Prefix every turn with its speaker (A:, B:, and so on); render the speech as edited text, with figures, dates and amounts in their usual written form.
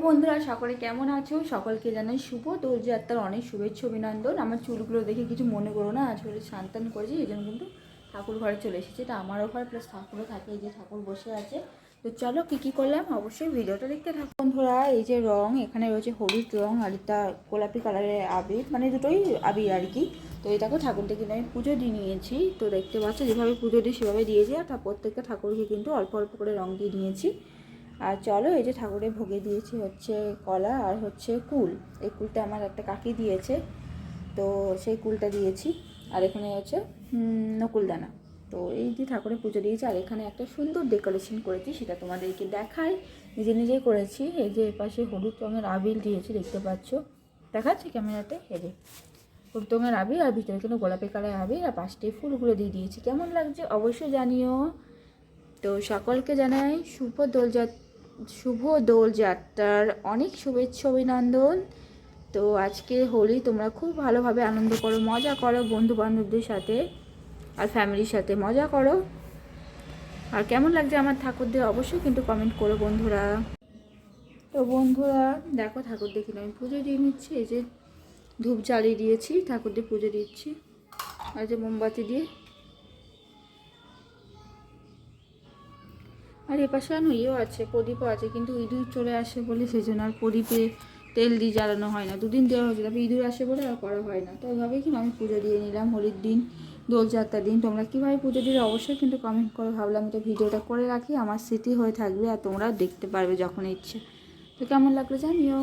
A: বন্ধুরা সকলে কেমন আছো? সকলকে জানাই শুভ দোলযাত্রার অনেক শুভেচ্ছা অভিনন্দন। আমার চুলগুলো দেখে কিছু মনে করো না, আসলে সান্তান করেছি, এই জন্য কিন্তু ঠাকুর ঘরে চলে এসেছি। এটা আমারও ঘর প্লাস ঠাকুরও থাকে, এই যে ঠাকুর বসে আছে। তো চলো কী করলাম অবশ্যই ভিডিওটা দেখতে থাকো বন্ধুরা। এই যে রং, এখানে রয়েছে হলুদ রং আর এটা গোলাপি কালারের আবির, মানে দুটোই আবির আর কি। তো এটাকে ঠাকুরকে কিন্তু আমি পুজো দিয়ে নিয়েছি। তো দেখতে পাচ্ছ যেভাবে পুজো দিই সেভাবে দিয়েছি, আর প্রত্যেকটা ঠাকুরকে কিন্তু অল্প অল্প করে রং দিয়ে নিয়েছি। আর চলো, এই যে ঠাকুরের ভোগে দিয়েছি হচ্ছে কলা আর হচ্ছে কুল। এই কুলটা আমার একটা কাকি দিয়েছে, তো সেই কুলটা দিয়েছি। আর এখানে হচ্ছে নকুলদানা। তো এই যে ঠাকুরের পুজো দিয়েছি। আর এখানে একটা সুন্দর ডেকোরেশন করেছি, সেটা তোমাদেরকে দেখাই। নিজেই করেছি। এই যে এপাশে হলুদ রঙের আবির দিয়েছি, দেখতে পাচ্ছ, দেখাচ্ছে ক্যামেরাতে। হেরে হলুদ রঙের আবির, আর ভিতরে কিন্তু গোলাপি কালার আবির, আর পাশে ফুলগুলো দিয়ে দিয়েছি। কেমন লাগছে অবশ্যই জানিও। তো সকলকে জানাই শুভ দোলযাত্রার অনেক শুভেচ্ছা অভিনন্দন। তো আজকে হোলি তোমরা খুব ভালোভাবে আনন্দ করো, মজা করো বন্ধু বান্ধবদের সাথে আর ফ্যামিলির সাথে মজা করো। আর কেমন লাগছে আমার ঠাকুরদের অবশ্যই কিন্তু কমেন্ট করো বন্ধুরা। তো বন্ধুরা দেখো, ঠাকুর দেখি আমি পুজো দিয়ে নিচ্ছি। এই যে ধূপ জ্বালিয়ে দিয়েছি, ঠাকুরদের পুজো দিচ্ছি। আর যে মোমবাতি দিয়ে, আর এপাশে ইয়েও আছে, প্রদীপও আছে, কিন্তু ইঁদুর চলে আসে বলে সেই জন্য আর প্রদীপে তেল দিয়ে জ্বালানো হয় না। দুদিন দেওয়া হয়েছে, তারপরে ইঁদুর আসে বলে আর করা হয় না। তো ওইভাবেই কিন্তু আমি পুজো দিয়ে নিলাম হোলির দিন, দোলযাত্রার দিন। তোমরা কীভাবে পুজো দিলে অবশ্যই কিন্তু কমেন্ট করো। ভাবলাম তো ভিডিওটা করে রাখি, আমার স্মৃতি হয়ে থাকবে আর তোমরাও দেখতে পারবে যখন ইচ্ছে। তো কেমন লাগলো জানিও।